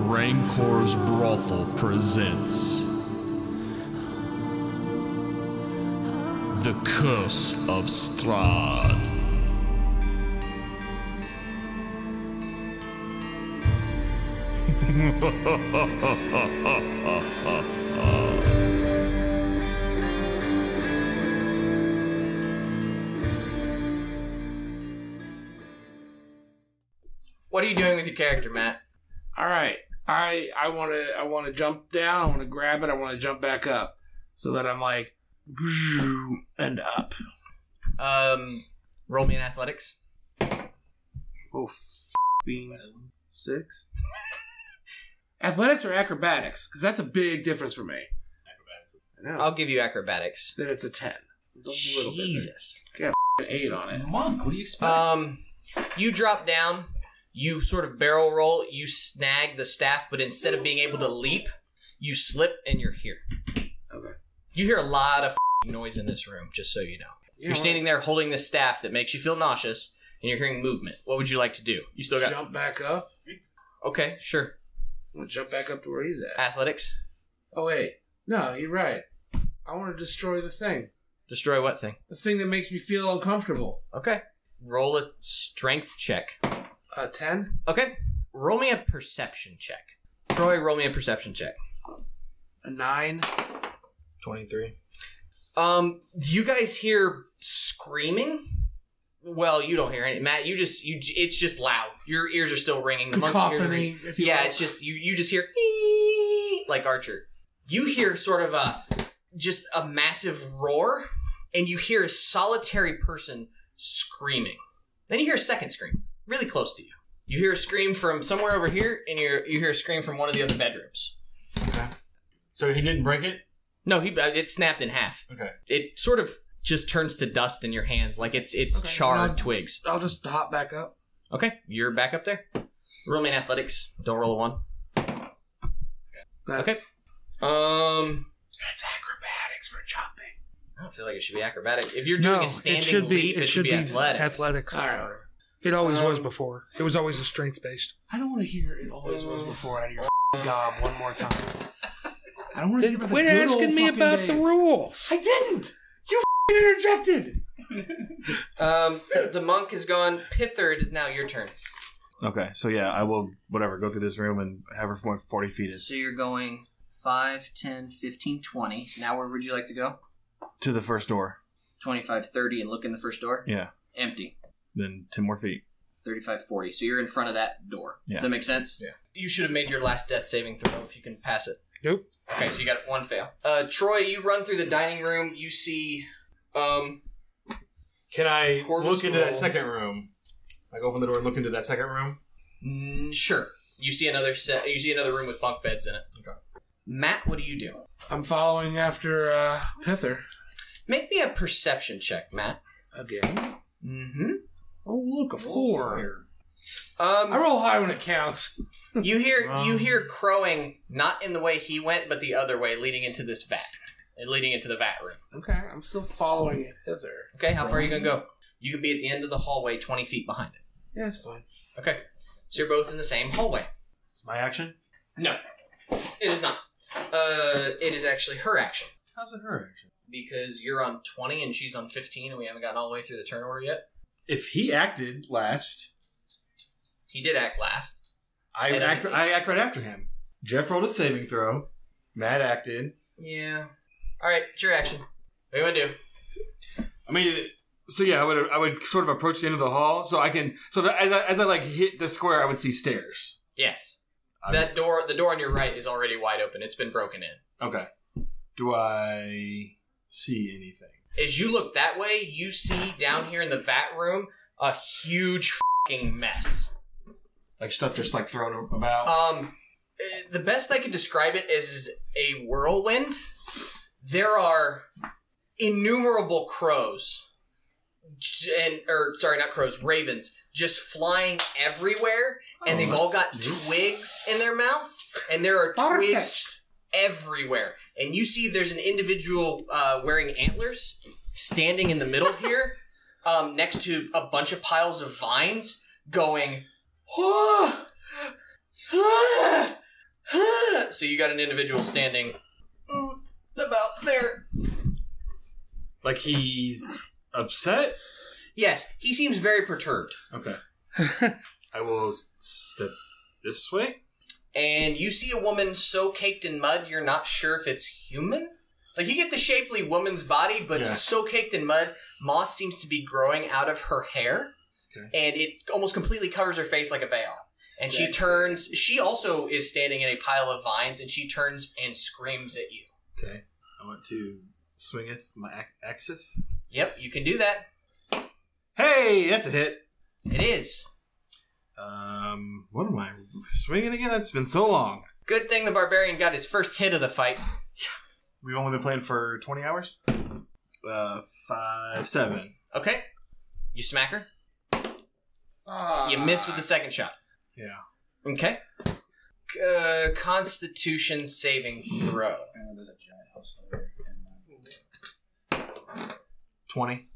Rancor's Brothel presents The Curse of Strahd. What are you doing with your character, Matt? All right, I want to jump down. I want to grab it. I want to jump back up, so that I'm like, and up. Roll me in athletics. Oh, beans. 6. Athletics or acrobatics? Because that's a big difference for me. Acrobatics. I'll give you acrobatics. Then it's a 10. It's a little Jesus. bit. Got an 8 on it. Monk, what do you expect? You drop down. You sort of barrel roll. You snag the staff, but instead of being able to leap, you slip and you're here. Okay. You hear a lot of noise in this room, just so you know. You're standing there holding this staff that makes you feel nauseous, and you're hearing movement. What would you like to do? You still got... Jump back up. Okay, sure. I'm going to jump back up to where he's at. Athletics? Oh, wait. No, you're right. I want to destroy the thing. Destroy what thing? The thing that makes me feel uncomfortable. Okay. Roll a strength check. 10? Okay. Roll me a perception check. Troy, roll me a perception check. A 9. 23. Do you guys hear screaming? Well, you don't hear any. Matt, it's just loud. Your ears are still ringing. The monk's ears are ringing. Yeah, it's just, you just hear, like Archer. You hear sort of just a massive roar, and you hear a solitary person screaming. Then you hear a second scream, really close to you. You hear a scream from somewhere over here, and you hear a scream from one of the other bedrooms. Okay. So he didn't break it? No, it snapped in half. Okay. It sort of just turns to dust in your hands, like it's okay, charred twigs. I'll just hop back up. Okay, you're back up there. Roll me in athletics. Don't roll a 1. Okay. It's acrobatics for chopping. I don't feel like it should be acrobatic. If you're doing a standing leap, it should be athletics. Athletics. All right, whatever. It always was before. It was always a strength based. I don't want to hear it always was before out of your gob one more time. I don't want to hear Then about quit the good asking old me fucking about days. the rules. I didn't. You interjected. The monk is gone. Pithur, it is now your turn. Okay, so yeah, I will, go through this room and have her from 40 feet is. So you're going 5, 10, 15, 20. Now where would you like to go? To the first door. 25, 30, and look in the first door? Yeah. Empty. Then 10 more feet. 35, 40. So you're in front of that door. Yeah. Does that make sense? Yeah. You should have made your last death saving throw if you can pass it. Nope. Okay, so you got 1 fail. Troy, you run through the dining room. You see, Can I Corvus look into roll. that second room? Like open the door and look into that second room? Sure. You see another room with bunk beds in it. Okay. Matt, what do you do? I'm following after Pithur. Make me a perception check, Matt. Again. Mm-hmm. Oh, look, a 4. I I roll high when it counts. You hear crowing, not in the way he went, but the other way, leading into this vat. Leading into the vat room. Okay, I'm still following it hither. Okay, how far are you going to go? You can be at the end of the hallway, 20 feet behind it. Yeah, it's fine. Okay. So you're both in the same hallway. It's my action? No. It is not. It is actually her action. How's it her action? Because you're on 20 and she's on 15 and we haven't gotten all the way through the turn order yet. If he acted last, He did act last. I act right after him. Jeff rolled a saving throw. Matt acted. Yeah. Alright, it's your action. What do you want to do? I mean, so yeah, I would sort of approach the end of the hall, so I can. So that as I like hit the square, I would see stairs. Yes. The door on your right is already wide open. It's been broken in. Okay. Do I see anything? As you look that way, you see down here in the vat room a huge fucking mess. Like stuff just like thrown about. The best I could describe it is a whirlwind. There are innumerable crows, ravens, just flying everywhere, and they've all got twigs in their mouth, and there are twigs everywhere. And you see there's an individual wearing antlers standing in the middle here, next to a bunch of piles of vines, going, So you got an individual standing about there. Like he's upset? Yes, he seems very perturbed. Okay. I will step this way. And you see a woman so caked in mud, you're not sure if it's human. Like, you get the shapely woman's body, but so caked in mud, moss seems to be growing out of her hair. Okay. And it almost completely covers her face like a veil. And she turns, she also is standing in a pile of vines, and she turns and screams at you. Okay. I want to swingeth my axeth. Yep, you can do that. Hey, that's a hit. It is. What am I swinging again? It's been so long. Good thing the barbarian got his first hit of the fight. We've only been playing for 20 hours? 5, 7. Okay. You smack her. You miss with the second shot. Yeah. Okay. Constitution saving throw. There's a giant house fire. 20.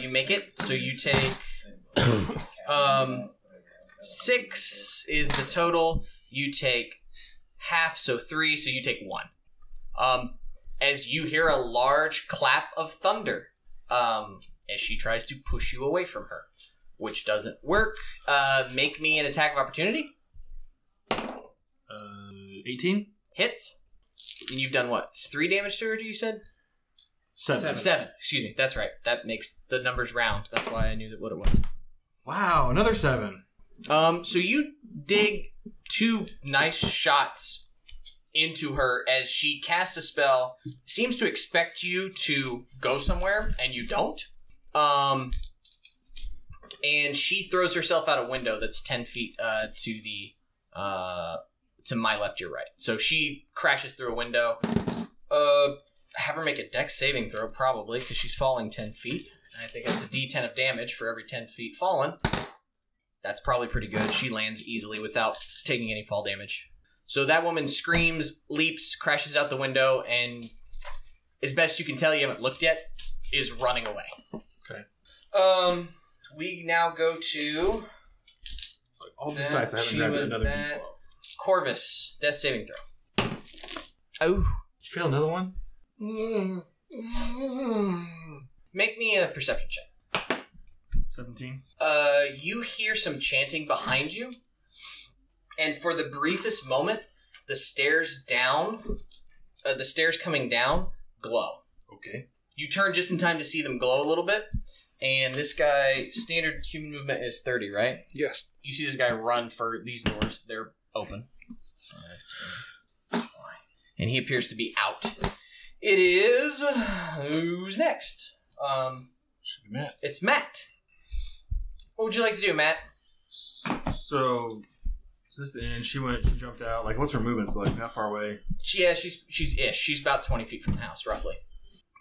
You make it, so you take 6 is the total. You take half, so 3, so you take 1. As you hear a large clap of thunder, as she tries to push you away from her, which doesn't work. Make me an attack of opportunity. 18. Hits. And you've done what? 3 damage to her, you said? 7. 7. Excuse me. That's right. That makes the numbers round. That's why I knew what it was. Wow, another 7. So you dig 2 nice shots into her as she casts a spell, seems to expect you to go somewhere, and you don't. And she throws herself out a window that's 10 feet to my left, your right. So she crashes through a window. Have her make a dex saving throw, probably, because she's falling 10 feet. I think that's a d10 of damage for every 10 feet fallen. That's probably pretty good. She lands easily without taking any fall damage. So that woman screams, leaps, crashes out the window, and as best you can tell, you haven't looked yet, is running away. Okay. We now go to... All these dice, I haven't grabbed another D12. Corvus, death saving throw. Oh. You fail another one? Make me a perception check. 17. You hear some chanting behind you, and for the briefest moment, the stairs coming down, glow. Okay. You turn just in time to see them glow a little bit, and this guy, standard human movement is 30, right? Yes. You see this guy run for these doors. They're open. And he appears to be out. It is... Who's next? Should be Matt. It's Matt. What would you like to do, Matt? So, is this the end? She jumped out. Like, what's her movements like? How far away? She's ish. She's about 20 feet from the house, roughly.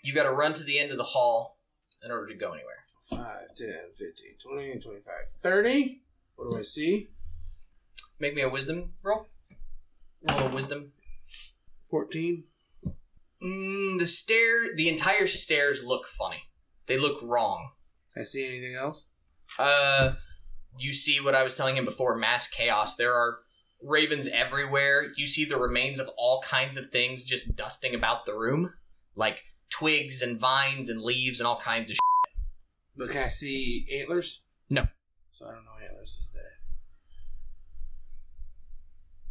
You got to run to the end of the hall in order to go anywhere. 5, 10, 15, 20, 25, 30. What do I see? Make me a wisdom roll. Roll a wisdom. 14. The entire stairs look funny. They look wrong. I see anything else? You see what I was telling him before, mass chaos. There are ravens everywhere. You see the remains of all kinds of things just dusting about the room. Like twigs and vines and leaves and all kinds of shit. But can I see antlers? No. So I don't know antlers is there.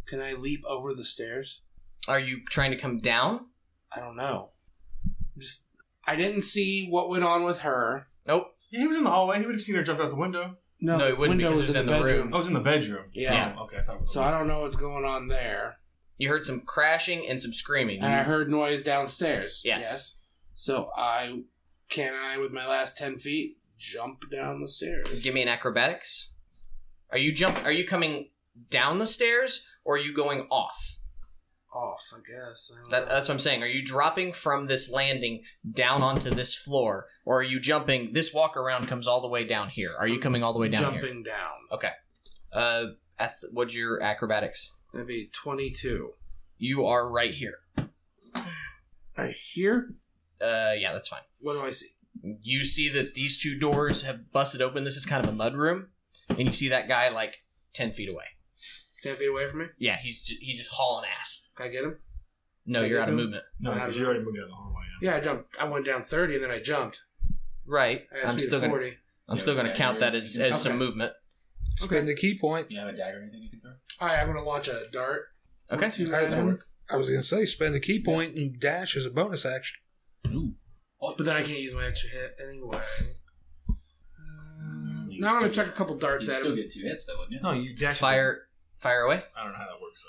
Can I leap over the stairs? Are you trying to come down? I don't know. I didn't see what went on with her. Nope. Yeah, he was in the hallway. He would have seen her jump out the window. No, it wouldn't because it was in the bedroom. room. Oh, it was in the bedroom. Yeah. Oh, okay. I thought it was So I don't know what's going on there. You heard some crashing and some screaming. And I heard noise downstairs. Yes. So can I, with my last 10 feet, jump down the stairs? Give me an acrobatics. Are you coming down the stairs or are you going off? Off, I guess. I don't know. That's what I'm saying. Are you dropping from this landing down onto this floor, or are you jumping? This walk around comes all the way down here. Are you coming all the way down here? Jumping down. Okay. What's your acrobatics? That'd be 22. You are right here. Right here? Yeah, that's fine. What do I see? You see that these 2 doors have busted open. This is kind of a mud room, and you see that guy like 10 feet away. 10 feet away from me? Yeah, he's just hauling ass. Can I get him? No, you're out of movement. No, because you already moved out of the hallway. Yeah, I jumped. I went down 30 and then I jumped. Right. I'm still 40. I'm still gonna count that as some movement. Spend the key point. You have a dagger or anything you can throw? Alright, I'm gonna launch a dart. Okay. I was going to say, spend the key point and dash as a bonus action. Ooh. But then I can't use my extra hit anyway. Now I'm gonna chuck a couple darts You'd at still him. get 2 hits, though, wouldn't you? No, you dash. Fire away. I don't know how that works.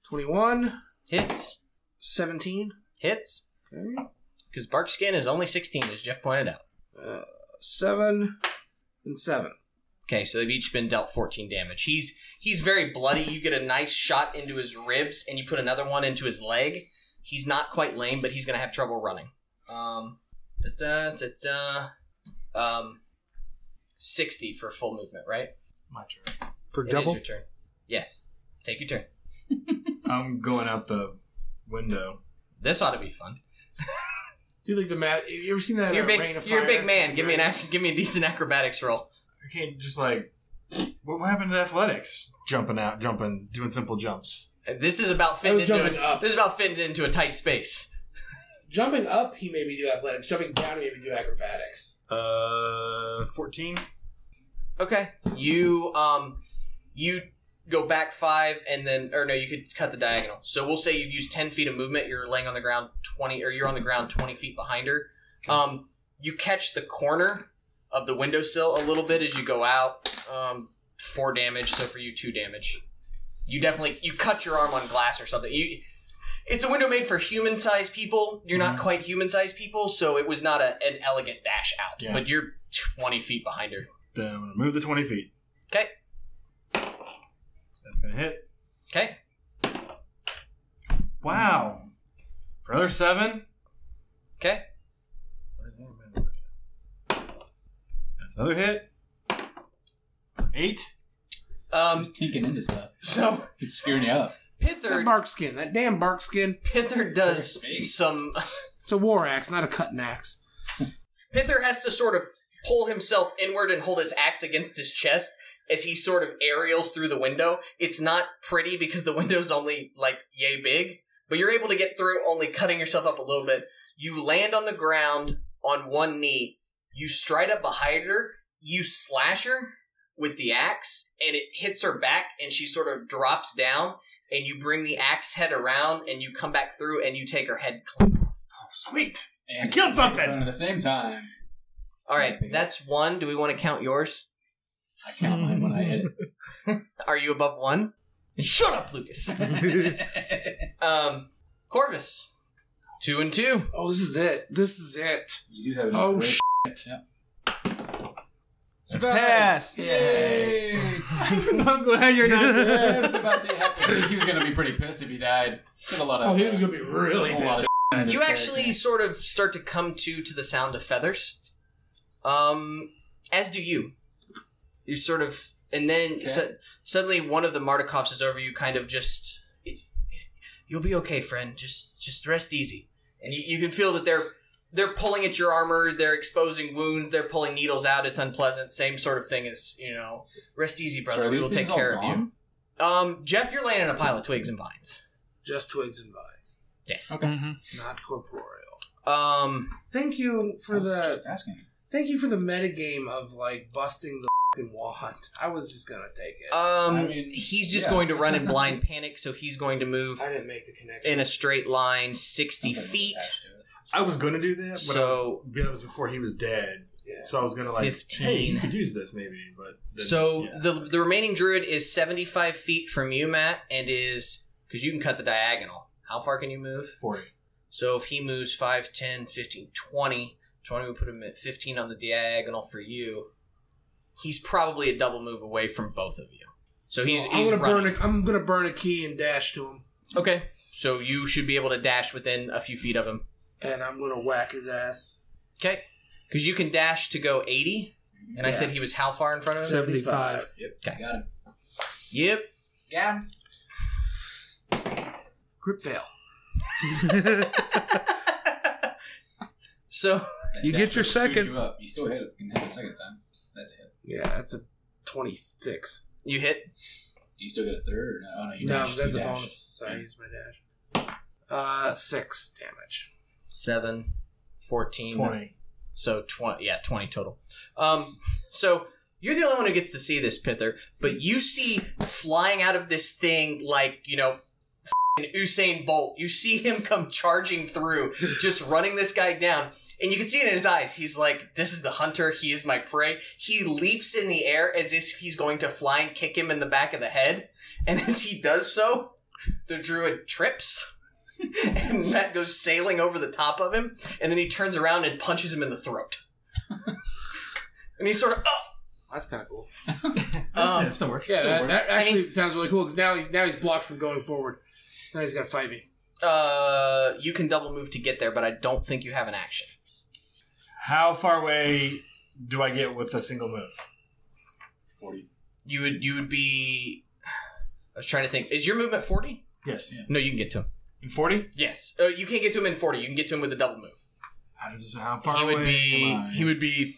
21. Hits. 17. Hits. Okay. Because Bark Skin is only 16, as Jeff pointed out. 7 and 7. Okay, so they've each been dealt 14 damage. He's very bloody. You get a nice shot into his ribs, and you put another one into his leg. He's not quite lame, but he's going to have trouble running. 60 for full movement, right? My turn. For It double? is your turn. Yes. Take your turn. I'm going out the window. This ought to be fun. Do you like the mat? You ever seen that You're Rain of you're a Fire? big man. Give me a decent acrobatics roll. I can't just like. What happened to athletics? Jumping, doing simple jumps. This is about I was fitting jumping up. This is about fitting into a tight space. Jumping up, he made me do athletics. Jumping down, he made me do acrobatics. 14. Okay. You go back 5 and then, or no, you could cut the diagonal. So we'll say you've used 10 feet of movement. You're laying on the ground 20, or you're on the ground 20 feet behind her. You catch the corner of the windowsill a little bit as you go out. 4 damage. So for you, 2 damage. You cut your arm on glass or something. It's a window made for human-sized people. You're not quite human-sized people, so it was not an elegant dash out. Yeah. But you're 20 feet behind her. Then I'm going to move the 20 feet. Okay. That's going to hit. Okay. Wow. For another 7. Okay. That's another hit. 8. He's tinking into stuff. So It's scaring you up. That Pithur bark skin. That damn bark skin. does Space. some. It's a war axe, not a cutting axe. Pithur has to sort of pull himself inward and hold his axe against his chest as he sort of aerials through the window. It's not pretty because the window's only like yay big, but you're able to get through, only cutting yourself up a little bit. You land on the ground on one knee. You stride up behind her. You slash her with the axe, and it hits her back, and she sort of drops down. And you bring the axe head around, and you come back through, and you take her head clean. Oh, sweet. And I killed something! At the same time. All right, that's 1. Do we want to count yours? I count mine when I hit it. Are you above 1? Shut up, Lucas. Corvus, 2 and 2. Oh, this is it. This is it. You do have an Oh, inspiration. shit. It's passed. Yay! I'm glad you're not dead. He was going to be pretty pissed if he died. Did a lot of, Oh, he was going to be really a lot pissed. of in his You actually character. sort of start to come to the sound of feathers. As do you. You sort of, and then suddenly one of the Martikovs is over you, kind of just, you'll be okay, friend. Just rest easy. And you can feel that they're pulling at your armor, they're exposing wounds, they're pulling needles out, it's unpleasant. Same sort of thing as, rest easy, brother. So are we these will take things care all of you. Jeff, you're laying in a pile of twigs and vines. Just twigs and vines. Yes. Okay. Not corporeal. I Thank you for was the just asking. metagame of like busting the fucking wand. I was just gonna take it. He's just yeah. going to run in blind panic, so he's going to move I didn't make the connection. in a straight line 60 Something was feet. attached to it. I was going to do that, but So- that was before he was dead. Yeah. So I was going to 15. hey, you could use this maybe. But then, So yeah. the remaining druid is 75 feet from you, Matt, and is, because you can cut the diagonal. How far can you move? 40. So if he moves 5, 10, 15, 20, 20 would put him at 15 on the diagonal for you. He's probably a double move away from both of you. So he's running. I'm gonna burn a key and dash to him, Okay, so you should be able to dash within a few feet of him. and I'm gonna whack his ass. Okay, because you can dash to go 80, and I Yeah. said he was how far in front of him? 75. Yep. Okay. Got him. Yep. Got him. Grip fail. So You That get your screwed second. You up. You still hit it. You can hit it a second time. That's a hit. Yeah, that's a 26. You hit. Do you still get a third? Or no, oh, no, you No, dash. that's You a dash. bonus. So I use my dash. 6 damage. 7, 14. 20. So 20 total. So you're the only one who gets to see this, Pithur, but you see flying out of this thing like, f***ing Usain Bolt. You see him come charging through, just running this guy down. And you can see it in his eyes. He's like, this is the hunter. He is my prey. He leaps in the air as if he's going to fly and kick him in the back of the head. And as he does so, the druid trips. And Matt goes sailing over the top of him. And then he turns around and punches him in the throat. And he's sort of, That's kind of cool. It still works. Yeah, Still works. that actually sounds really cool because now he's blocked from going forward. Now he's got to fight me. you can double move to get there, but I don't think you have an action. How far away do I get with a single move? 40. You would be. I was trying to think. Is your movement 40? Yes. Yeah. No, you can get to him. In 40? Yes. You can't get to him in 40. You can get to him with a double move. How far He would away be. am I? He would be.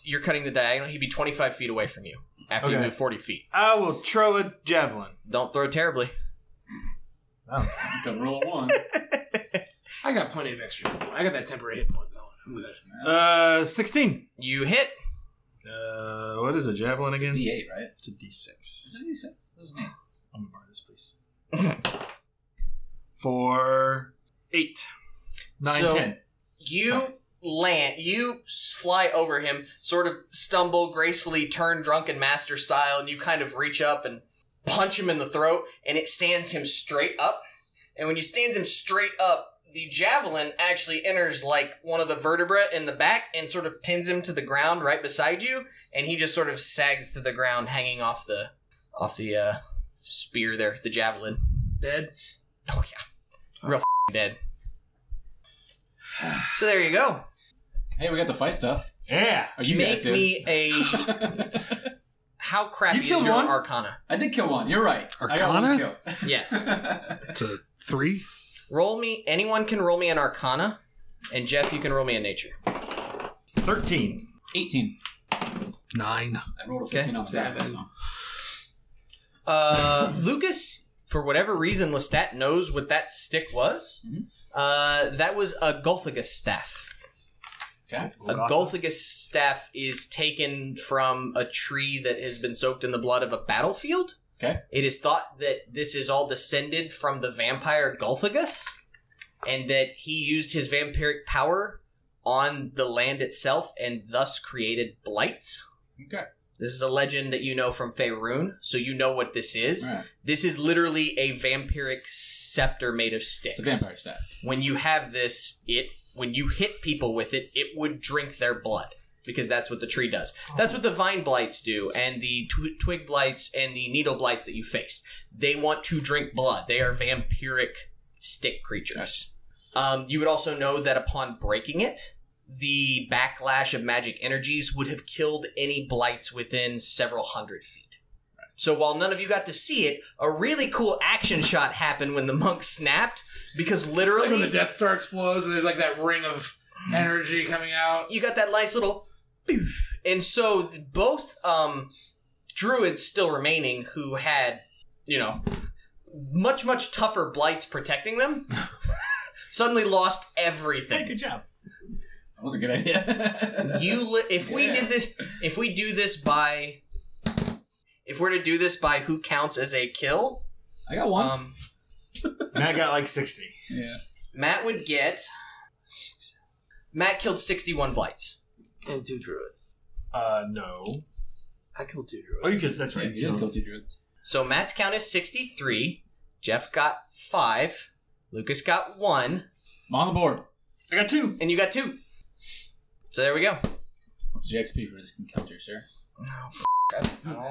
You're cutting the diagonal. He'd be 25 feet away from you after you Okay. move 40 feet. I will throw a javelin. Don't throw terribly. Oh. You can roll 1. I got plenty of extra. I got that temporary hit point going. I'm good. 16. You hit. What is a javelin again? D8, right? It's a D6. Is it a D6? That was me. I'm gonna borrow this, please. For 8, 9, So- 10. You land. You fly over him, sort of stumble gracefully, turn drunken master style, and you kind of reach up and punch him in the throat, and it stands him straight up. And when you stands him straight up, the javelin actually enters like one of the vertebrae in the back and sort of pins him to the ground right beside you, and he just sort of sags to the ground, hanging off the spear there, the javelin. Dead. Oh yeah, real dead. So there you go. Hey, we got the fight stuff. Yeah. Oh, you guys Make did. me a. How crappy You killed is your one? Arcana? I did kill one. You're right. I got one Arcana? kill. Yes. It's a 3. Roll me. Anyone can roll me an Arcana, and Jeff, you can roll me a Nature. 13. 18. 9. I rolled a Okay. 15 on that. 7. So. Lucas, for whatever reason, Lestat knows what that stick was. That was a Gulthagus staff. Okay. A Gulthagus staff is taken from a tree that has been soaked in the blood of a battlefield. Okay. It is thought that this is all descended from the vampire Gulthagus, and that he used his vampiric power on the land itself and thus created blights. Okay. This is a legend that you know from Faerun, so you know what this is. All right. This is literally a vampiric scepter made of sticks. It's a vampire staff. When you have this, when you hit people with it, it would drink their blood, because that's what the tree does. That's what the vine blights do, and the twig blights and the needle blights that you face. They want to drink blood. They are vampiric stick creatures. You would also know that upon breaking it, the backlash of magic energies would have killed any blights within several hundred feet. So while none of you got to see it, a really cool action shot happened when the monk snapped, because literally... Like when the Death Star explodes and there's like that ring of energy coming out. You got that nice little... poof. And so both druids still remaining who had, much, much tougher blights protecting them, suddenly lost everything. Hey, good job. That was a good idea. If we do this by... If we're to do this by who counts as a kill, I got one. And I got like 60. Yeah. Matt would get... Matt killed 61 blights. And 2 druids. No. I killed 2 druids. Oh, you could. That's Yeah, right. you did kill 2 druids. So Matt's count is 63. Jeff got 5. Lucas got 1. I'm on the board. I got 2. And you got 2. So there we go. What's your XP for this encounter, sir?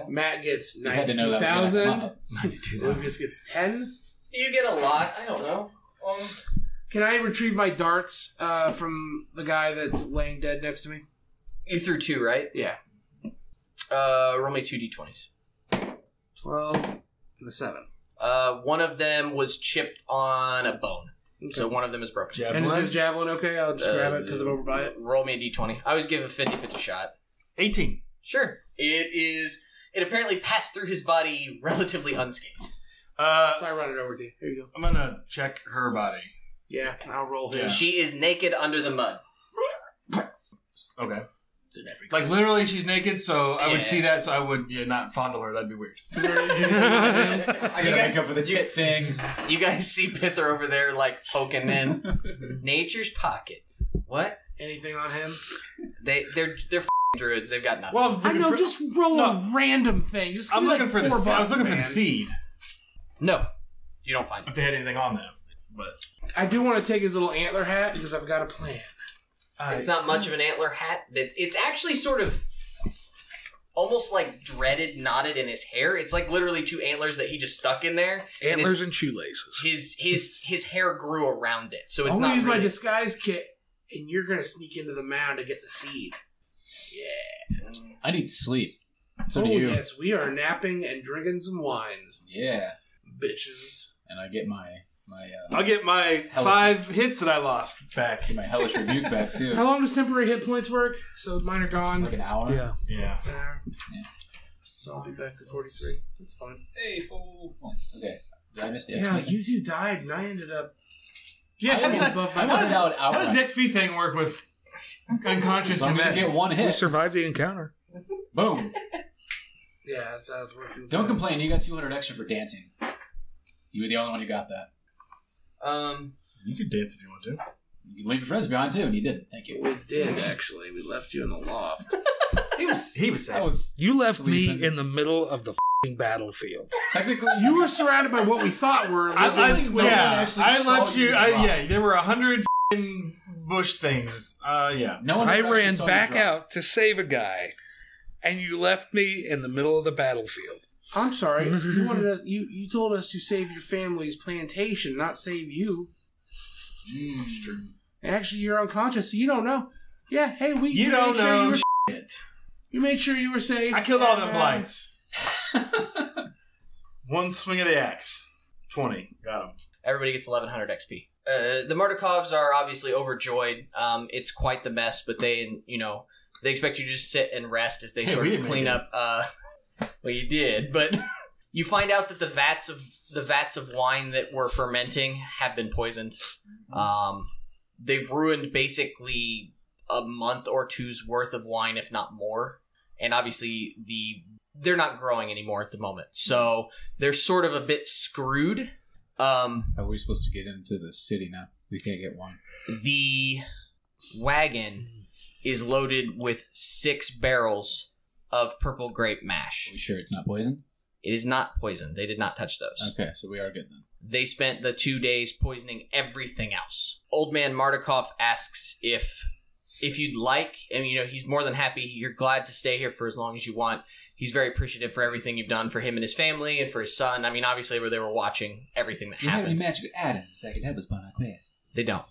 Matt gets You had to know that was gonna come 92,000. up. Lucas gets 10. You get a lot. I don't know. Can I retrieve my darts from the guy that's laying dead next to me? You threw 2, right? Yeah. Roll me 2 d20s. 12 and a 7. One of them was chipped on a bone. So one of them is broken. Javelin. And is this javelin okay? I'll just grab it because I'm over by it. Roll me a d20. I always give a 50-50 shot. 18. Sure. It It apparently passed through his body relatively unscathed. So I run it over to you. Here you go. I'm gonna check her body. Yeah, I'll roll him. She is naked under the mud. Okay. It's in every Like, literally, she's naked, so I would see that, so I would not fondle her. That'd be weird. I gotta make up for the tit thing. You guys see Pithur over there, like, poking in. Nature's pocket. What? Anything on him? They're f***ing druids. They've got nothing. Well, I know, just roll a random thing. Just I'm give me looking for like the. I was looking for man. the seed. No. You don't find it. If they had anything on them, but I do want to take his little antler hat because I've got a plan. It's not much of an antler hat. It's actually sort of almost like dreaded, knotted in his hair. It's like literally 2 antlers that he just stuck in there. Antlers and shoelaces. His hair grew around it, so it's I'm not gonna use really... my disguise kit, and you're gonna sneak into the mound to get the seed. Yeah. I need sleep. So do you. Yes, we are napping and drinking some wines, Yeah. bitches. And I get my I'll get my 5 hits that I lost back. get my hellish rebuke back too. How long does temporary hit points work? So mine are gone. Like an hour. Yeah. Yeah. Yeah. So I'll be back to 43. That's fine. Hey, 4 points. Okay. Did I miss the Yeah, XP? you 2 died, and I ended up. Yeah. I almost buffed my I wasn't out How does the outright. XP thing work with unconscious As long as you get combatants? 1 We hit. survived the encounter. Boom. Yeah, that's how it's working. Don't complain. You got 200 extra for dancing. You were the only one who got that. You could dance if you want to. You can leave your friends behind too, and you did. Thank you. We did actually. We left you in the loft. He was safe. That was You left sleeping. me in the middle of the f***ing battlefield. Technically, You were surrounded by what we thought were. I left you. drop. There were 100 bush things. Yeah. No one I ever actually ran saw you back drop. out to save a guy, and you left me in the middle of the battlefield. I'm sorry. You wanted us. You told us to save your family's plantation, not save you. It's true. Actually, you're unconscious, so you don't know. Yeah. Hey, we. You we don't made sure know You, were, shit. you made sure you were safe. I killed all them and, blights. One swing of the axe. 20. Got him. Everybody gets 1100 XP. The Martikovs are obviously overjoyed. It's quite the mess, but they expect you to just sit and rest as they Hey, sort we of didn't clean make up. Well, you did, but you find out that the vats of wine that were fermenting have been poisoned. They've ruined basically a month or two's worth of wine, if not more. And obviously, they're not growing anymore at the moment, so they're sort of a bit screwed. How are we supposed to get into the city now? We can't get wine. The wagon is loaded with 6 barrels of purple grape mash. Are we sure it's not poison? It is not poison. They did not touch those. Okay, so we are good then. They spent the 2 days poisoning everything else. Old man Martikov asks if you'd like, and he's more than happy. You're glad to stay here for as long as you want. He's very appreciative for everything you've done for him and his family and for his son. I mean, obviously, they were watching everything that Do you have any happened. magic items that can help us on our quest? They don't.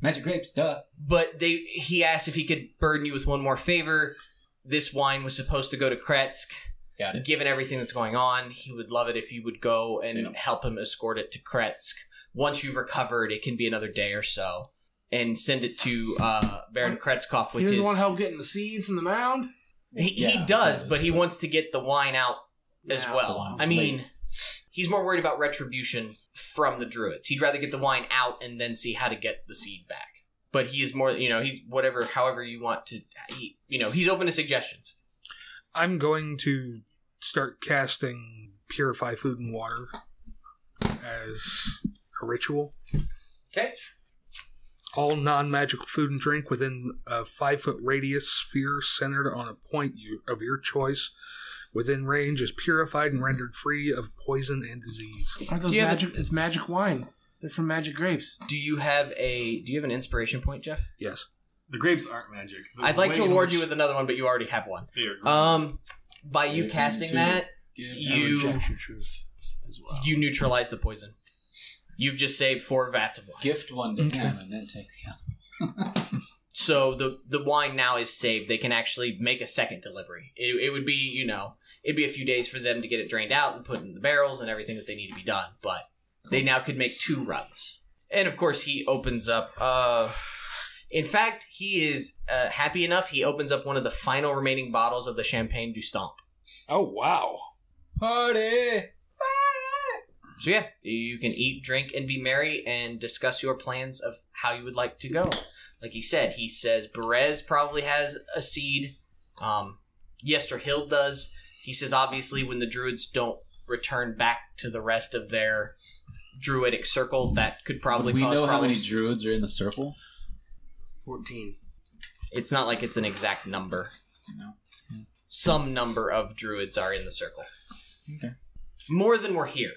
Magic grapes, duh. But he asked if he could burden you with one more favor. This wine was supposed to go to Kretsk. Got it. Given everything that's going on, he would love it if you would go and help him escort it to Kretsk. Once you've recovered, it can be another day or so. And send it to Baron Kretskov with He doesn't his... want help getting the seed from the mound. He does, but he wants to get the wine out as Now, well. I mean, he's more worried about retribution from the druids. He'd rather get the wine out and then see how to get the seed back. But he is more, he's however you want to, he's open to suggestions. I'm going to start casting Purify Food and Water as a ritual. Okay. All non-magical food and drink within a 5-foot radius sphere centered on a point of your choice within range is purified and rendered free of poison and disease. Aren't those magic? It's magic wine. They're from magic grapes. Do you have an inspiration point, Jeff? Yes. The grapes aren't magic. I'd like to award you with another one, but you already have one. By you casting that, you neutralize the poison. You've just saved 4 vats of wine. Gift one to him and then take the other. So the wine now is saved. They can actually make a second delivery. It would be, it'd be a few days for them to get it drained out and put in the barrels and everything that they need to be done. But they now could make 2 runs. And of course, he opens up. In fact, he is happy enough. He opens up one of the final remaining bottles of the Champagne du Stomp. Oh, wow. Party! So yeah, you can eat, drink, and be merry and discuss your plans of how you would like to go. Like he says Berez probably has a seed. Yester Hill does. He says obviously when the druids don't return back to the rest of their druidic circle, that could probably cause problems. We know how many druids are in the circle? 14. It's not like it's an exact number. No. Some number of druids are in the circle. Okay. More than were here.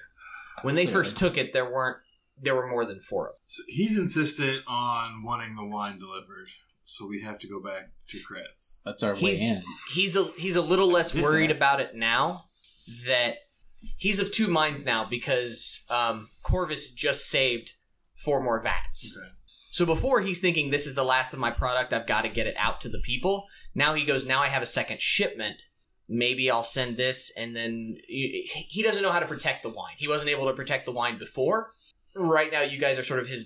When they first took it, there were more than 4 of them. So he's insistent on wanting the wine delivered, so we have to go back to Kretz. That's our way in. He's a little less worried about it now. That he's of 2 minds now because Corvus just saved 4 more vats. Okay. So before he's thinking this is the last of my product, I've got to get it out to the people. Now he goes, now I have a second shipment. Maybe I'll send this, and then he doesn't know how to protect the wine. He wasn't able to protect the wine before. Right now, you guys are sort of his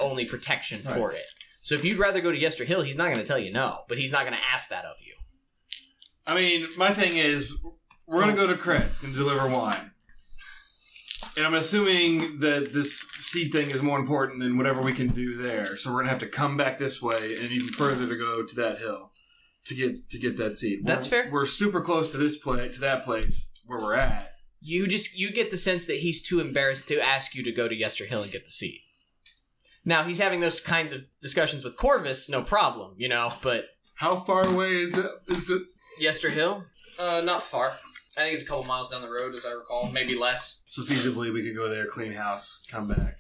only protection for it. So if you'd rather go to Yester Hill, he's not going to tell you no, but he's not going to ask that of you. I mean, my thing is, we're going to go to Kretz and deliver wine. And I'm assuming that this seed thing is more important than whatever we can do there. So we're going to have to come back this way and even further to go to that hill to get that seed. That's fair. We're super close to that place where we're at. You get the sense that he's too embarrassed to ask you to go to Yester Hill and get the seed. Now, he's having those kinds of discussions with Corvus, no problem, but... How far away is it? Yester Hill? Not far. I think it's a couple miles down the road, as I recall. Maybe less. So feasibly, we could go there, clean house, come back,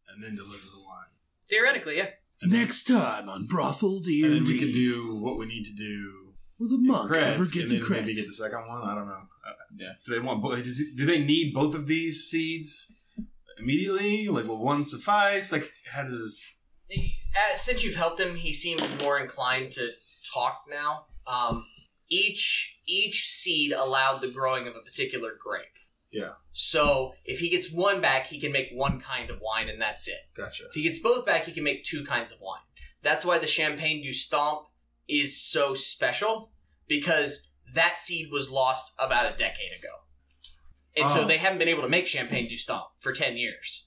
and then deliver the wine. Theoretically, yeah. And Next time on Brothel DnD. And then we can do what we need to do. Will the monk Kretz, ever get and to then maybe get Kretz? the second one? I don't know. Yeah. Do they want? Do they need both of these seeds immediately? Like, will one suffice? Like, how does? Since you've helped him, he seems more inclined to talk now. Each seed allowed the growing of a particular grape. Yeah. So if he gets one back, he can make one kind of wine, and that's it. Gotcha. If he gets both back, he can make 2 kinds of wine. That's why the Champagne du Stomp is so special, because that seed was lost about a decade ago. And so they haven't been able to make Champagne du Stomp for 10 years.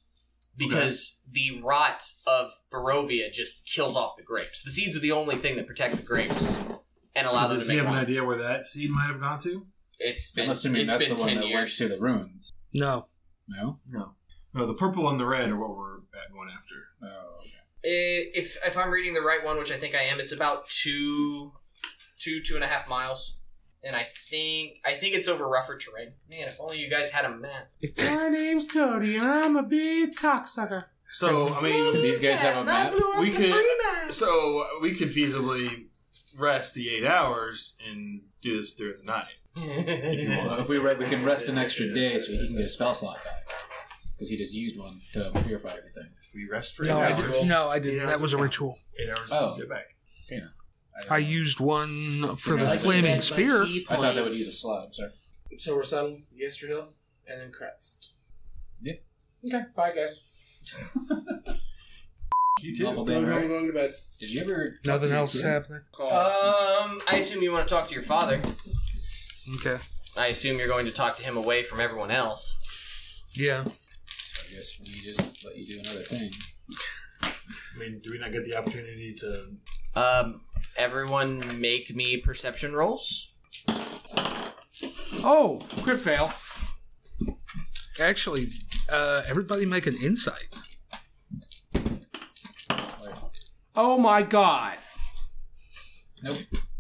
Because the rot of Barovia just kills off the grapes. The seeds are the only thing that protect the grapes and allow them to Does make he have wine. an idea where that seed might have gone to? I'm assuming that's the one 10 that went years. to the ruins. No. No? No, the purple and the red are what we're going after. Oh, okay. If I'm reading the right one, which I think I am, it's about 2.5 miles. And I think it's over rougher terrain. Man, if only you guys had a map. My name's Cody, and I'm a big cocksucker. So, I mean, Do these guys have a map? we could feasibly rest the 8 hours and do this during the night. If you want. If we can rest an extra day so he can get a spell slot back. Because he just used one to purify everything. We rest for 8 No, I hours. didn't. No, I didn't. Yeah. That was a ritual. 8 hours Oh. to get back. Yeah. I used one for the Like flaming that, sphere. key I thought point. they would use a slot. I'm sorry. So we're selling Yester Hill and then Kretz. Yeah. Okay, bye guys. You too. Normal I'm day, right? going to bed. Did you ever... Nothing else is happening. Call. I assume you want to talk to your father. Okay. I assume you're going to talk to him away from everyone else. Yeah. I guess we just let you do another thing. I mean, do we not get the opportunity to... Everyone make me perception rolls. Oh, crit fail. Actually, everybody make an insight. Oh my god. Nope.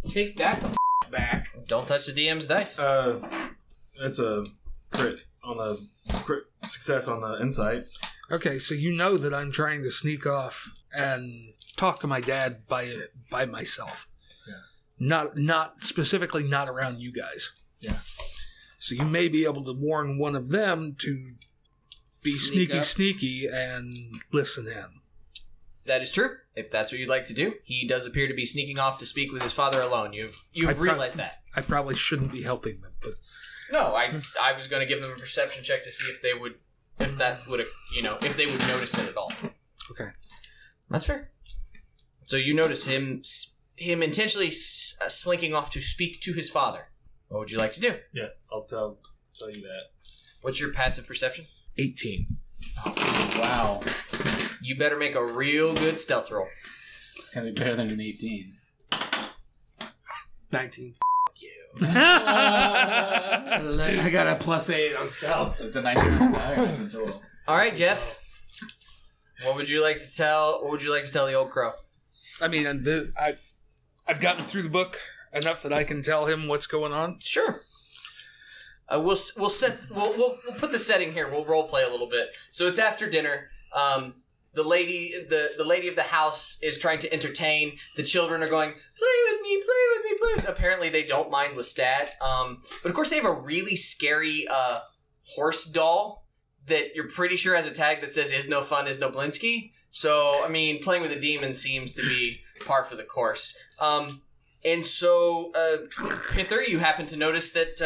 Take that the back. Don't touch the DM's dice. That's a crit on the crit success on the insight. Okay, so you know that I'm trying to sneak off and talk to my dad by myself. Yeah. Not specifically not around you guys. Yeah. So you may be able to warn one of them to be Sneak up. sneaky and listen in. That is true. If that's what you'd like to do, he does appear to be sneaking off to speak with his father alone. You've realized that. I probably shouldn't be helping them, but No, I was going to give them a perception check to see if they would notice it at all. okay. That's fair. So you notice him intentionally slinking off to speak to his father. What would you like to do? Yeah, I'll tell you that. What's your passive perception? 18. Wow. You better make a real good stealth roll. It's going to be better than an 18. 19. you. I got a +8 on stealth. It's a 19 total. All right, Jeff. What would you like to tell? What would you like to tell the old crow? I mean, I've gotten through the book enough that I can tell him what's going on. Sure. We'll put the setting here. We'll role play a little bit. So it's after dinner. The lady of the house is trying to entertain. The children are going, play with me, play with me, play with me. Apparently they don't mind Lestat. But of course they have a really scary horse doll that you're pretty sure has a tag that says "Is no fun, is no Blinsky." So I mean, playing with a demon seems to be par for the course. And so, Pithur, you happen to notice that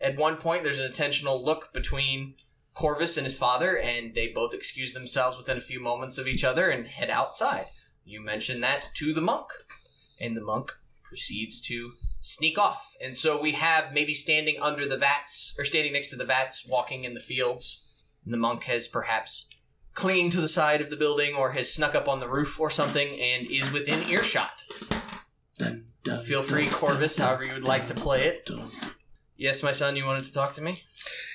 at one point there's an intentional look between Corvus and his father, and they both excuse themselves within a few moments of each other and head outside. You mention that to the monk, and the monk proceeds to sneak off. And so we have maybe standing under the vats, or standing next to the vats, walking in the fields. And the monk has perhaps clinging to the side of the building, or has snuck up on the roof or something, and is within earshot. Dun, dun, Feel free, dun, Corvus, dun, however you would like to play it. dun. Yes, my son, you wanted to talk to me?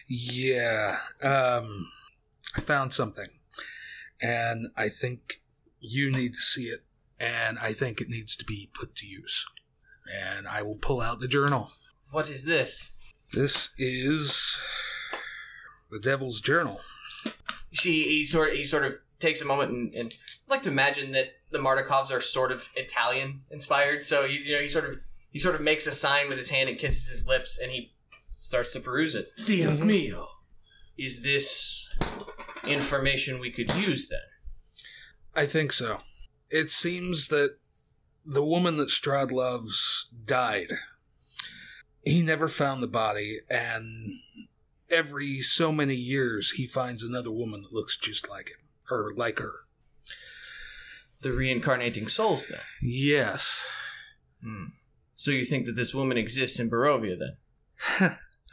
Yeah. I found something. And I think you need to see it. And I think it needs to be put to use. And I will pull out the journal. What is this? This is the Devil's Journal. You see, he sort of takes a moment and I'd like to imagine that the Martikovs are sort of Italian inspired. So he sort of makes a sign with his hand and kisses his lips, and he starts to peruse it. Dios mio. Is this information we could use then? I think so. It seems that the woman that Strahd loves died. He never found the body, and every so many years he finds another woman that looks just like him, or like her. The reincarnating souls, then? Yes. So you think that this woman exists in Barovia, then?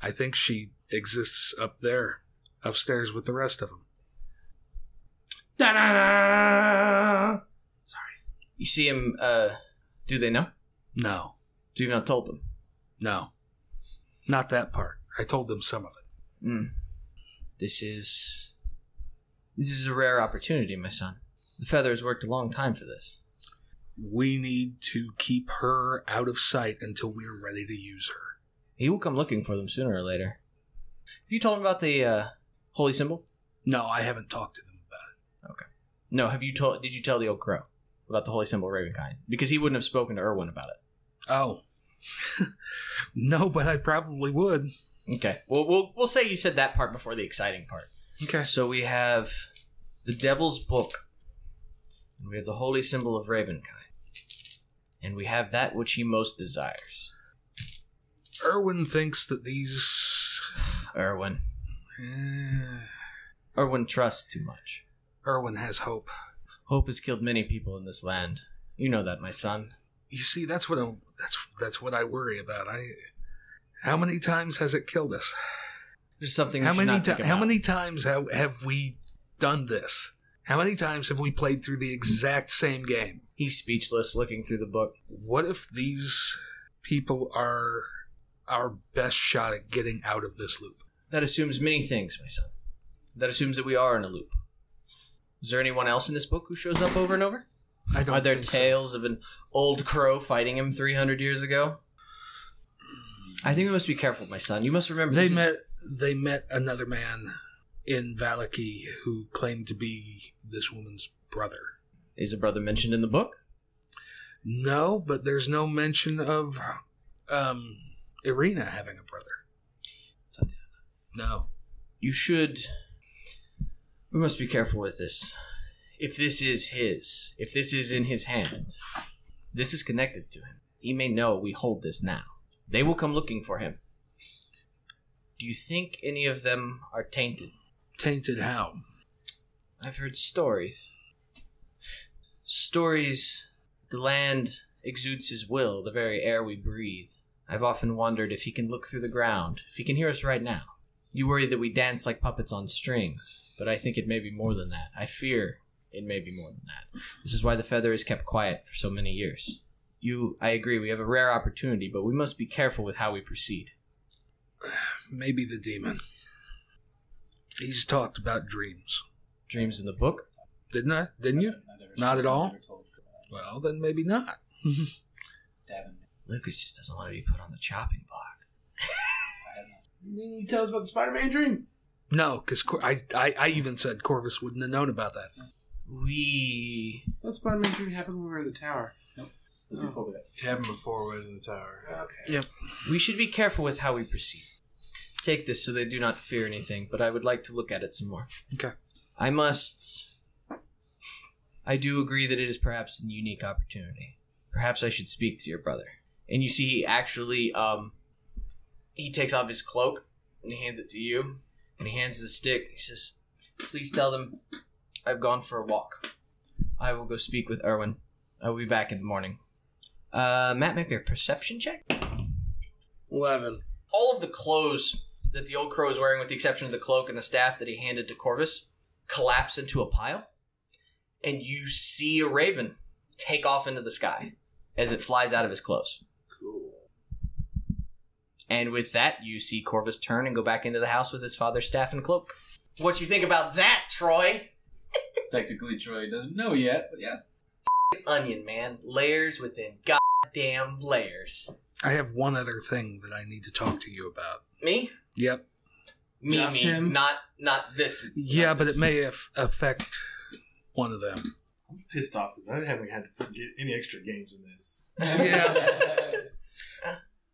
I think she exists up there, upstairs with the rest of them. Da-da-da! You see him, do they know? No. So you've not told them? No. Not that part. I told them some of it. This is a rare opportunity, my son. The Feathers worked a long time for this. We need to keep her out of sight until we're ready to use her. He will come looking for them sooner or later. Have you told him about the holy symbol? No, I haven't talked to them about it. Okay. No, did you tell the old crow about the holy symbol of Ravenkind? Because he wouldn't have spoken to Erwin about it. Oh. No, but I probably would. Okay. Well, we'll say you said that part before the exciting part. Okay. So we have the Devil's Book. And we have the holy symbol of Ravenkind. And we have that which he most desires. Erwin thinks that these... Erwin. Erwin trusts too much. Erwin has hope. Hope has killed many people in this land. You know that, my son. You see, that's what I worry about. How many times has it killed us? There's something we should not think about. How many times have we done this? How many times have we played through the exact same game? He's speechless, looking through the book. What if these people are our best shot at getting out of this loop? That assumes many things, my son. That assumes that we are in a loop. Is there anyone else in this book who shows up over and over? Are there tales of an old crow fighting him 300 years ago? I think we must be careful, my son. You must remember they met another man in Valaki who claimed to be this woman's brother. Is a brother mentioned in the book? No, but there's no mention of Irina having a brother. No. We must be careful with this. If this is in his hand, this is connected to him. He may know we hold this now. They will come looking for him. Do you think any of them are tainted? Tainted how? I've heard stories. Stories, the land exudes his will, the very air we breathe. I've often wondered if he can look through the ground, if he can hear us right now. You worry that we dance like puppets on strings, but I think it may be more than that. I fear it may be more than that. This is why the feather is kept quiet for so many years. I agree, we have a rare opportunity, but we must be careful with how we proceed. Maybe the demon. He's talked about dreams. Dreams in the book? Didn't you? Not at all? Well, then maybe not. Lucas just doesn't want to be put on the chopping block. Didn't you tell us about the Spider-Man dream? No, because I even said Corvus wouldn't have known about that. That Spider-Man dream happened when we were in the tower. Nope. It happened before we were in the tower. Okay. Yep. We should be careful with how we proceed. Take this so they do not fear anything, but I would like to look at it some more. Okay. I do agree that it is perhaps a unique opportunity. Perhaps I should speak to your brother. And you see, he actually, he takes off his cloak, and he hands it to you, and he hands the stick. He says, please tell them I've gone for a walk. I will go speak with Erwin. I will be back in the morning. Matt, make a perception check. 11. All of the clothes that the old crow is wearing, with the exception of the cloak and the staff that he handed to Corvus, collapse into a pile, and you see a raven take off into the sky as it flies out of his clothes. Cool. And with that, you see Corvus turn and go back into the house with his father's staff and cloak. What you think about that, Troy? Technically, Troy doesn't know yet, but yeah. Onion, man. Layers within goddamn layers. I have one other thing that I need to talk to you about. Me? Yep. Me. Him? Not this. Yeah, not but this. it may affect one of them. I'm pissed off because I haven't had to get any extra games in this. Yeah.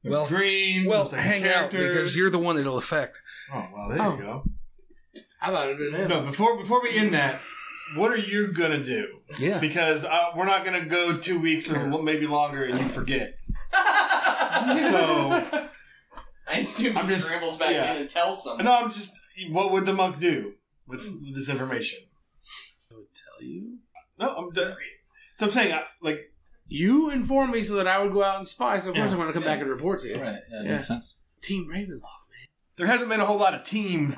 Well, Dreams. Well, like hang out characters. because you're the one it'll affect. Oh, well, there you go. I thought it would have been him. No, before we end that, what are you gonna do? Yeah. Because we're not gonna go 2 weeks or maybe longer and you forget. So I assume I'm he just- scrambles back yeah. in and tells someone. no, I'm just. What would the monk do with this information? I would tell you. No, I'm done. So I'm saying, like, You informed me so that I would go out and spy, so of course Yeah. I'm going to come back and report to you. Right, that Yeah. makes sense. Team Ravenloft, man. there hasn't been a whole lot of team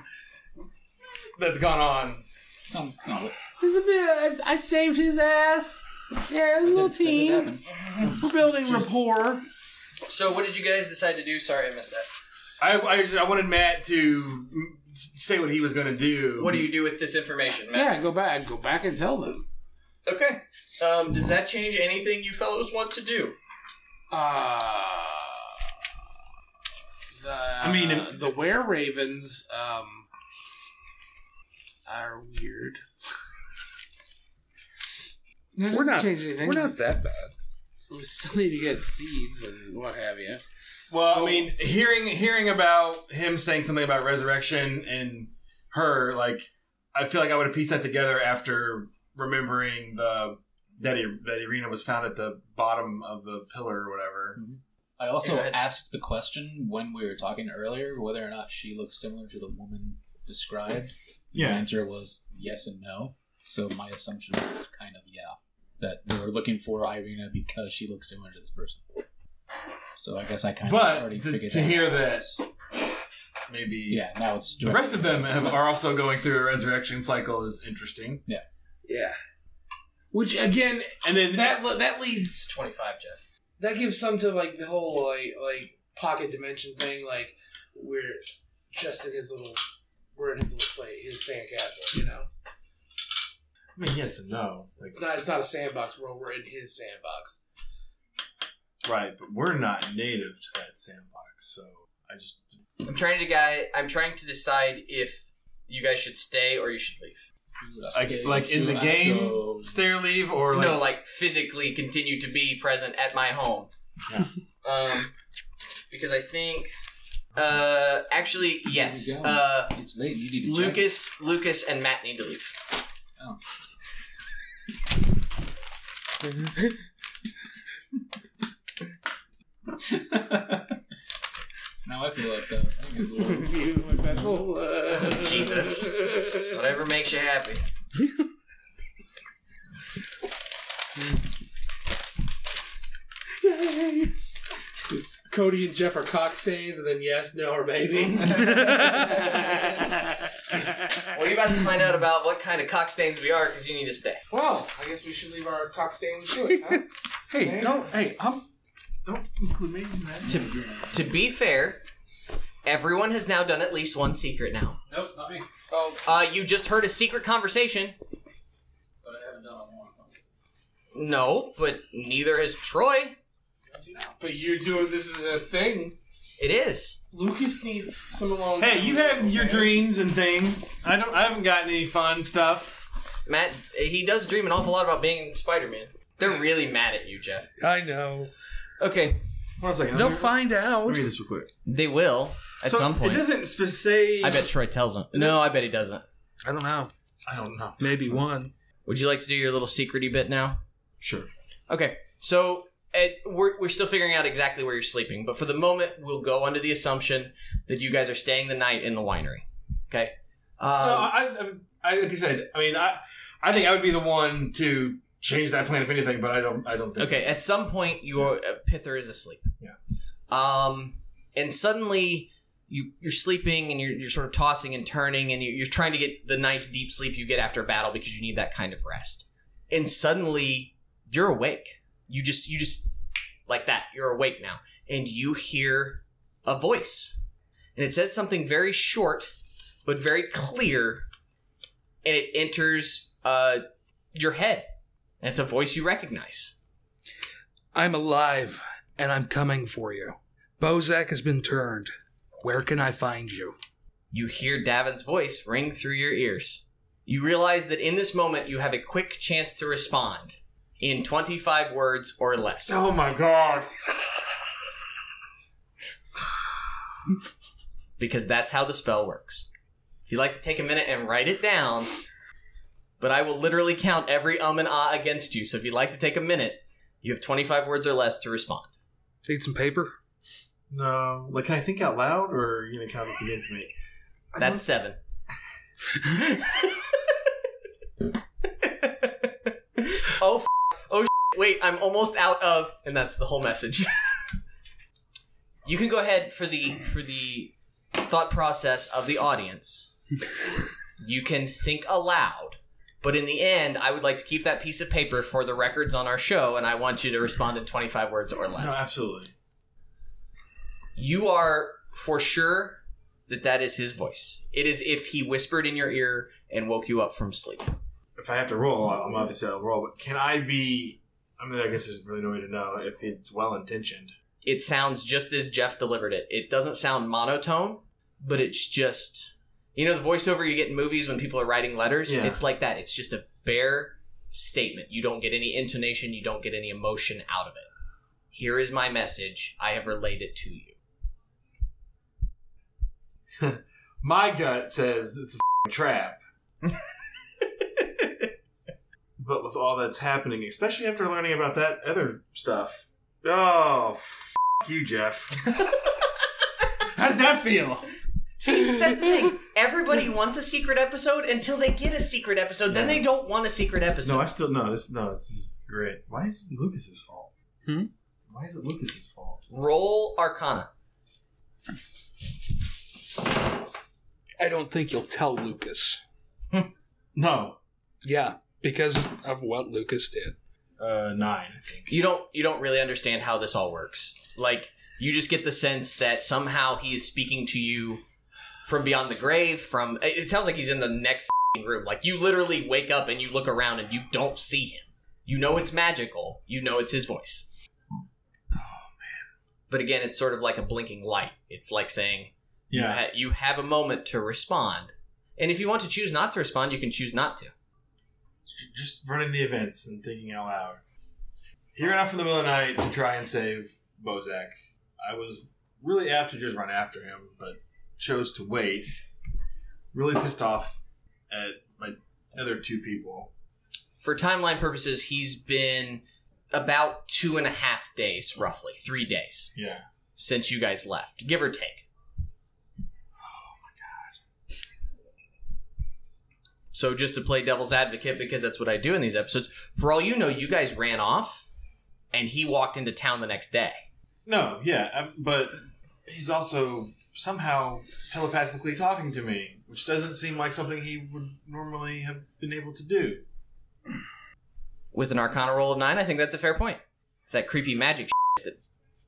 that's gone on. Some of it. There's a bit. I saved his ass. Yeah, a little That did team. happen. We're building rapport. So what did you guys decide to do? Sorry, I missed that. I wanted Matt to say what he was going to do. What do you do with this information, Matt? Yeah, go back and tell them. Okay. Does that change anything you fellows want to do? The were-ravens, are weird. That We're doesn't not. change anything. We're not that bad. We still need to get seeds and what have you. Well, I mean, hearing about him saying something about resurrection and her, like, I feel like I would have pieced that together after remembering that Irina was found at the bottom of the pillar or whatever. I also Go ahead. asked the question when we were talking earlier whether or not she looks similar to the woman described. Yeah. The answer was yes and no. So my assumption was kind of that they were looking for Irina because she looks similar to this person. So I guess I kind of already But figured to that hear out. that, maybe Now it's the rest of them are also going through a resurrection cycle is interesting. Yeah. Which again, And then that leads. It's 25, Jeff. That gives some to like the whole like pocket dimension thing. Like we're just in his little play, his sandcastle. You know, I mean, yes and no. Like, it's not a sandbox world. We're in his sandbox. right, but we're not native to that sandbox, so I just... I'm trying to decide if you guys should stay or you should leave. Like in the game, stay or leave, or like... No, like physically continue to be present at my home. Yeah. Because I think, actually, yes. It's late. You need to Lucas, and Matt need to leave. Oh. Now I feel like that. Jesus. Whatever makes you happy. Cody and Jeff are cockstains, and then yes, no, or maybe. Well, you're about to find out about what kind of cockstains we are because you need to stay. Well, I guess we should leave our cockstains to it, huh? Hey, don't include me in that. To be fair, everyone has now done at least one secret now. Nope, not me. Oh, You just heard a secret conversation. But I haven't done one. No, but neither has Troy. but you're doing this is a thing. It is. Lucas needs some alone Hey, time, you have your okay? dreams and things. I haven't gotten any fun stuff. Matt, he does dream an awful lot about being Spider-Man. They're really mad at you, Jeff. I know. Okay, One second. They'll find Let out. me read this real quick. they will at some point. It doesn't say. I bet Troy tells him. No, I bet he doesn't. I don't know. I don't know. Maybe one. Would you like to do your little secret-y bit now? Sure. Okay, so we're still figuring out exactly where you're sleeping, but for the moment, we'll go under the assumption that you guys are staying the night in the winery. Okay? No, I like I said. I mean, I think I would be the one to change that plan if anything, but I don't. Think Okay, at some point, your Pithur is asleep. Yeah. And suddenly you're sleeping and you're sort of tossing and turning and you're trying to get the nice deep sleep you get after a battle because you need that kind of rest. And suddenly you're awake. You just like that. You're awake now, and you hear a voice, and it says something very short but very clear, and it enters your head, and it's a voice you recognize. I'm alive, and I'm coming for you. Bozak has been turned. Where can I find you? You hear Davin's voice ring through your ears. You realize that in this moment you have a quick chance to respond in 25 words or less. Oh my god. Because that's how the spell works. If you'd like to take a minute and write it down, but I will literally count every and ah against you, so if you'd like to take a minute, you have 25 words or less to respond. Need some paper? No. Like, can I think out loud, or are you going to count this against me? That's 7. Wait, I'm almost out of, and that's the whole message. You can go ahead for the thought process of the audience. You can think aloud, but in the end, I would like to keep that piece of paper for the records on our show, and I want you to respond in 25 words or less. No, absolutely. You are for sure that is his voice. It is if he whispered in your ear and woke you up from sleep. If I have to roll, I'm obviously I'll roll, but can I be... I mean, I guess there's really no way to know if it's well-intentioned. It sounds just as Jeff delivered it. It doesn't sound monotone, but it's just... You know the voiceover you get in movies when people are writing letters? Yeah. It's like that. It's just a bare statement. You don't get any intonation. You don't get any emotion out of it. Here is my message. I have relayed it to you. My gut says it's a trap. But with all that's happening, especially after learning about that other stuff. Oh, you, Jeff. How does that feel? See, that's the thing. Everybody wants a secret episode until they get a secret episode. Then they don't want a secret episode. No, I still... No, this is great. Why is it Lucas's fault? Why is it Lucas's fault? Roll Arcana. I don't think you'll tell Lucas. No. Yeah, because of what Lucas did. 9, I think. You don't really understand how this all works. Like, you just get the sense that somehow he is speaking to you from beyond the grave, it sounds like he's in the next room. Like, you literally wake up and you look around and you don't see him. You know it's magical. You know it's his voice. Oh, man. But again, it's sort of like a blinking light. It's like saying, Yeah. you have a moment to respond. And if you want to choose not to respond, you can choose not to. Just running the events and thinking out loud. Here enough in the middle of the night to try and save Bozak. I was really apt to just run after him, but chose to wait. Really pissed off at my other 2 people. For timeline purposes, he's been about 2.5 days, roughly 3 days. Yeah. Since you guys left, give or take. So just to play devil's advocate, because that's what I do in these episodes, for all you know, you guys ran off, and he walked into town the next day. No, yeah, but he's also somehow telepathically talking to me, which doesn't seem like something he would normally have been able to do. With an Arcana roll of 9, I think that's a fair point. It's that creepy magic shit that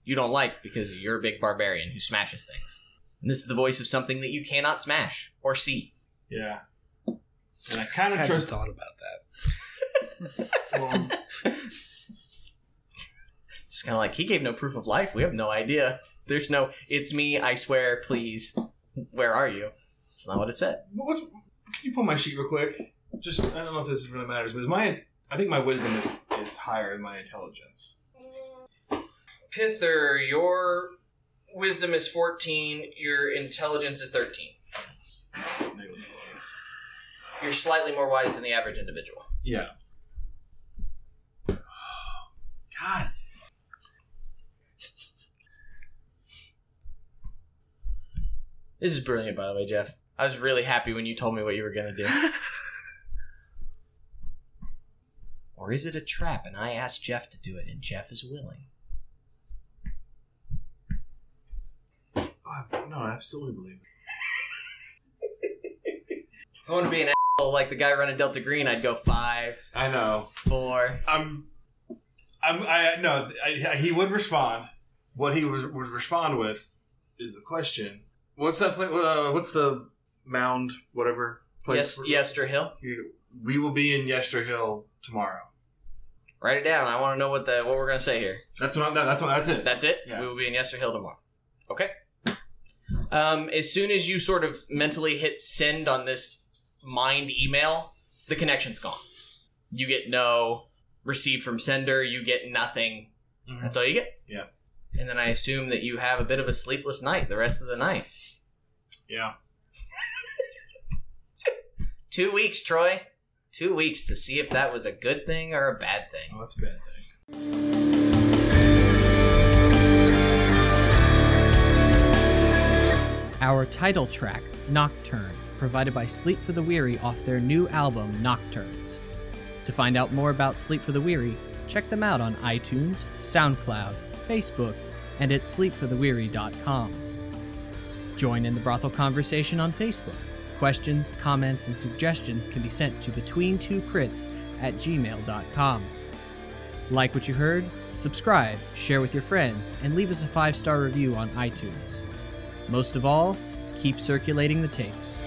you don't like because you're a big barbarian who smashes things. And this is the voice of something that you cannot smash or see. Yeah. And I kind of hadn't trust... thought about that. Well, It's kind of like, he gave no proof of life. We have no idea. There's no, it's me, I swear, please. Where are you? It's not what it said. can you pull my sheet real quick? Just, I don't know if this really matters, but I think my wisdom is higher than my intelligence. Pithur, your wisdom is 14, your intelligence is 13. You're slightly more wise than the average individual. Yeah. God. This is brilliant, by the way, Jeff. I was really happy when you told me what you were going to do. Or is it a trap and I asked Jeff to do it and Jeff is willing? No, I absolutely believe it. If I want to be an asshole like the guy running Delta Green, I'd go 5. I know. 4. He would respond. What he would respond with is the question. What's that place? What's the mound, whatever place? Yes, Yester Hill. We will be in Yester Hill tomorrow. Write it down. I want to know what we're going to say here. That's it. That's it? Yeah. We will be in Yester Hill tomorrow. Okay. As soon as you sort of mentally hit send on this mind email, the connection's gone. You get no receive from sender. You get nothing. Mm-hmm. That's all you get? Yeah. And then I assume that you have a bit of a sleepless night the rest of the night. Yeah. 2 weeks, Troy. 2 weeks to see if that was a good thing or a bad thing. Oh, that's a bad thing. Our title track, Nocturne, provided by Sleep for the Weary off their new album, Nocturnes. To find out more about Sleep for the Weary, check them out on iTunes, SoundCloud, Facebook, and at sleepfortheweary.com. Join in the brothel conversation on Facebook. Questions, comments, and suggestions can be sent to between2crits@gmail.com. Like what you heard? Subscribe, share with your friends, and leave us a 5-star review on iTunes. Most of all, keep circulating the tapes.